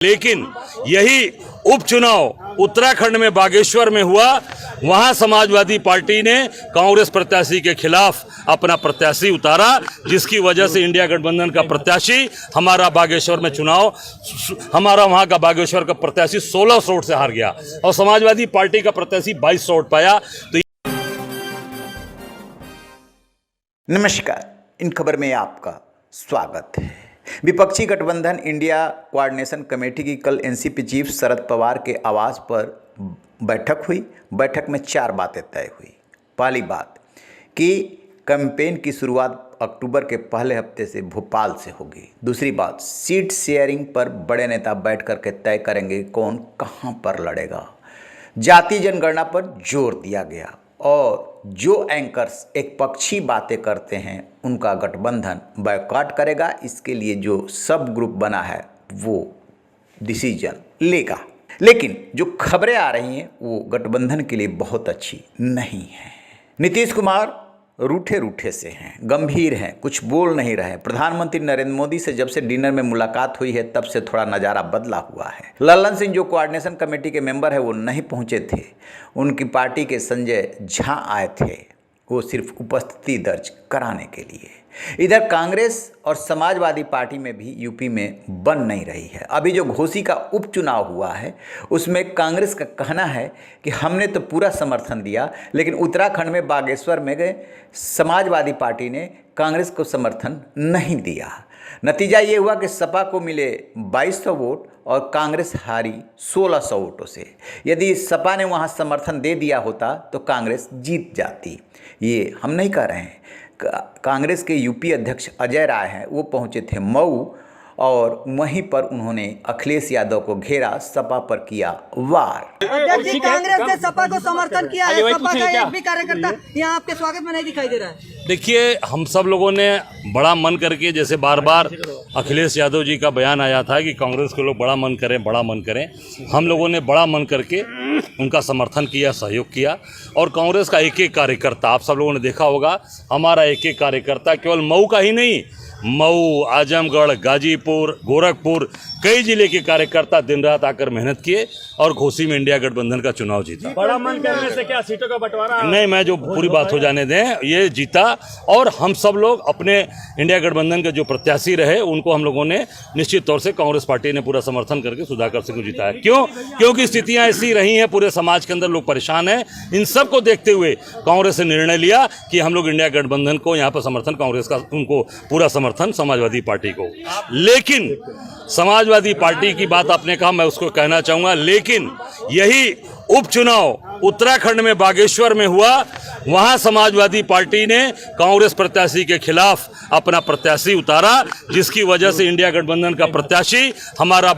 लेकिन यही उपचुनाव उत्तराखंड में बागेश्वर में हुआ। वहां समाजवादी पार्टी ने कांग्रेस प्रत्याशी के खिलाफ अपना प्रत्याशी उतारा, जिसकी वजह से इंडिया गठबंधन का प्रत्याशी हमारा वहां का बागेश्वर का प्रत्याशी 1600 वोट से हार गया और समाजवादी पार्टी का प्रत्याशी 2200 वोट पाया। तो नमस्कार, इन खबर में आपका स्वागत है। विपक्षी गठबंधन इंडिया कोऑर्डिनेशन कमेटी की कल एनसीपी चीफ शरद पवार के आवास पर बैठक हुई। बैठक में 4 बातें तय हुई। पहली बात कि कैंपेन की शुरुआत अक्टूबर के पहले हफ्ते से भोपाल से होगी। दूसरी बात, सीट शेयरिंग पर बड़े नेता बैठ करके तय करेंगे कौन कहां पर लड़ेगा। जाति जनगणना पर जोर दिया गया और जो एंकर्स एक पक्षी बातें करते हैं उनका गठबंधन बॉयकॉट करेगा। इसके लिए जो सब ग्रुप बना है वो डिसीजन लेगा। लेकिन जो खबरें आ रही हैं वो गठबंधन के लिए बहुत अच्छी नहीं है। नीतीश कुमार रूठे रूठे से हैं, गंभीर हैं, कुछ बोल नहीं रहे। प्रधानमंत्री नरेंद्र मोदी से जब से डिनर में मुलाकात हुई है तब से थोड़ा नज़ारा बदला हुआ है। लल्लन सिंह जो कोऑर्डिनेशन कमेटी के मेंबर है वो नहीं पहुंचे थे। उनकी पार्टी के संजय झा आए थे, वो सिर्फ उपस्थिति दर्ज कराने के लिए। इधर कांग्रेस और समाजवादी पार्टी में भी यूपी में बन नहीं रही है। अभी जो घोसी का उपचुनाव हुआ है उसमें कांग्रेस का कहना है कि हमने तो पूरा समर्थन दिया, लेकिन उत्तराखंड में बागेश्वर में गए समाजवादी पार्टी ने कांग्रेस को समर्थन नहीं दिया। नतीजा ये हुआ कि सपा को मिले 2200 वोट और कांग्रेस हारी 1600 वोटों से। यदि सपा ने वहाँ समर्थन दे दिया होता तो कांग्रेस जीत जाती। ये हम नहीं कह रहे हैं। कांग्रेस के यूपी अध्यक्ष अजय राय हैं, वो पहुंचे थे मऊ और वहीं पर उन्होंने अखिलेश यादव को घेरा, सपा पर किया वार। अध्यक्ष जी, कांग्रेस ने सपा को समर्थन किया है, सपा का एक भी कार्यकर्ता यहाँ आपके स्वागत में नहीं दिखाई दे रहा है। देखिए, हम सब लोगों ने बड़ा मन करके, जैसे बार बार अखिलेश यादव जी का बयान आया था कि कांग्रेस के लोग बड़ा मन करें, हम लोगों ने बड़ा मन करके उनका समर्थन किया, सहयोग किया। और कांग्रेस का एक एक कार्यकर्ता, आप सब लोगों ने देखा होगा, हमारा एक एक कार्यकर्ता केवल मऊ का ही नहीं, मऊ, आजमगढ़, गाजीपुर, गोरखपुर, कई जिले के कार्यकर्ता दिन रात आकर मेहनत किए और घोसी में इंडिया गठबंधन का चुनाव जीता। बड़ा मन करने से क्या सीटों का बंटवारा? नहीं, मैं जो पूरी बात हो जाने दें, ये जीता। और हम सब लोग अपने इंडिया गठबंधन के जो प्रत्याशी रहे उनको हम लोगों ने निश्चित तौर से कांग्रेस पार्टी ने पूरा समर्थन करके सुधाकर सिंह को जिताया। क्यों? क्योंकि स्थितियां ऐसी रही हैं, पूरे समाज के अंदर लोग परेशान हैं। इन सब को देखते हुए कांग्रेस ने निर्णय लिया कि हम लोग इंडिया गठबंधन को यहाँ पर समर्थन, कांग्रेस का उनको पूरा समर्थन, समाजवादी पार्टी को। लेकिन समाजवादी पार्टी की बात आपने कहा, मैं उसको कहना चाहूंगा, लेकिन यही उपचुनाव उत्तराखंड में बागेश्वर में हुआ। वहां समाजवादी पार्टी ने कांग्रेस प्रत्याशी के खिलाफ अपना प्रत्याशी उतारा, जिसकी वजह से इंडिया गठबंधन का प्रत्याशी हमारा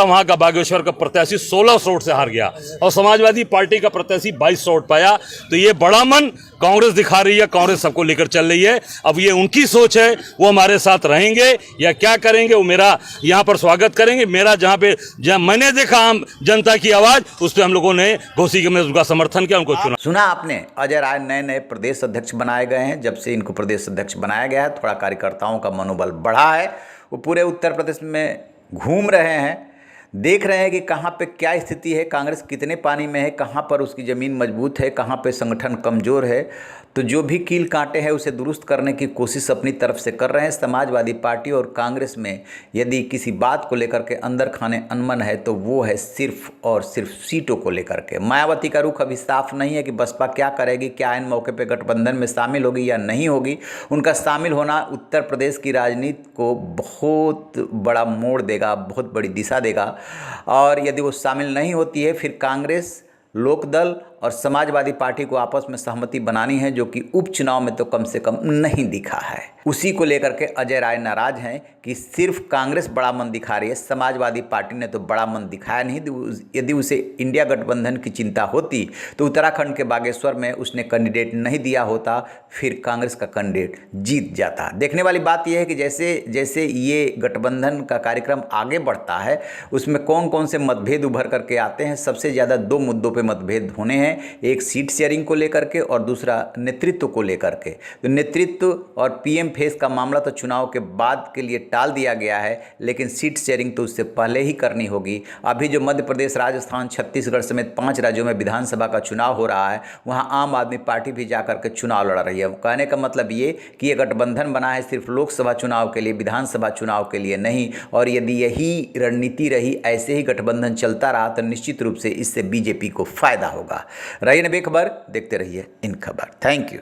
वहां का बागेश्वर का प्रत्याशी 1600 वोट से हार गया और समाजवादी पार्टी का प्रत्याशी 2200 वोट पाया। तो ये बड़ा मन कांग्रेस दिखा रही है, कांग्रेस सबको लेकर चल रही है। अब ये उनकी सोच है, वो हमारे साथ रहेंगे या क्या करेंगे, वो मेरा यहाँ पर स्वागत करेंगे। मेरा जहाँ मैंने देखा आम जनता की आवाज, उस पर हम लोगों ने घोसी में उसका समर्थन किया, उनको चुना। सुना आपने, अजय राय नए प्रदेश अध्यक्ष बनाए गए हैं। जब से इनको प्रदेश अध्यक्ष बनाया गया है, थोड़ा कार्यकर्ताओं का मनोबल बढ़ा है। वो पूरे उत्तर प्रदेश में घूम रहे हैं, देख रहे हैं कि कहाँ पे क्या स्थिति है, कांग्रेस कितने पानी में है, कहाँ पर उसकी ज़मीन मजबूत है, कहाँ पे संगठन कमज़ोर है। तो जो भी कील कांटे हैं उसे दुरुस्त करने की कोशिश अपनी तरफ से कर रहे हैं। समाजवादी पार्टी और कांग्रेस में यदि किसी बात को लेकर के अंदर खाने अनमन है तो वो है सिर्फ और सिर्फ सीटों को लेकर के। मायावती का रुख अभी साफ नहीं है कि बसपा क्या करेगी, क्या इन मौके पर गठबंधन में शामिल होगी या नहीं होगी। उनका शामिल होना उत्तर प्रदेश की राजनीति को बहुत बड़ा मोड़ देगा, बहुत बड़ी दिशा देगा। और यदि वो शामिल नहीं होती है, फिर कांग्रेस, लोकदल और समाजवादी पार्टी को आपस में सहमति बनानी है, जो कि उपचुनाव में तो कम से कम नहीं दिखा है। उसी को लेकर के अजय राय नाराज हैं कि सिर्फ कांग्रेस बड़ा मन दिखा रही है, समाजवादी पार्टी ने तो बड़ा मन दिखाया नहीं। यदि उसे इंडिया गठबंधन की चिंता होती तो उत्तराखंड के बागेश्वर में उसने कैंडिडेट नहीं दिया होता, फिर कांग्रेस का कैंडिडेट जीत जाता। देखने वाली बात यह है कि जैसे जैसे ये गठबंधन का कार्यक्रम आगे बढ़ता है उसमें कौन कौन से मतभेद उभर करके आते हैं। सबसे ज़्यादा 2 मुद्दों पर मतभेद होने हैं। हैं, एक सीट शेयरिंग को लेकर के और दूसरा नेतृत्व को लेकर के। तो नेतृत्व और पीएम फेस का मामला तो चुनाव के बाद के लिए टाल दिया गया है, लेकिन सीट शेयरिंग तो उससे पहले ही करनी होगी। अभी जो मध्य प्रदेश, राजस्थान, छत्तीसगढ़ समेत 5 राज्यों में विधानसभा का चुनाव हो रहा है, वहाँ आम आदमी पार्टी भी जाकर के चुनाव लड़ा रही है। कहने का मतलब ये कि ये गठबंधन बना है सिर्फ लोकसभा चुनाव के लिए, विधानसभा चुनाव के लिए नहीं। और यदि यही रणनीति रही, ऐसे ही गठबंधन चलता रहा, तो निश्चित रूप से इससे बीजेपी को फायदा होगा। रहिए बेखबर, देखते रहिए इन खबर। Thank you.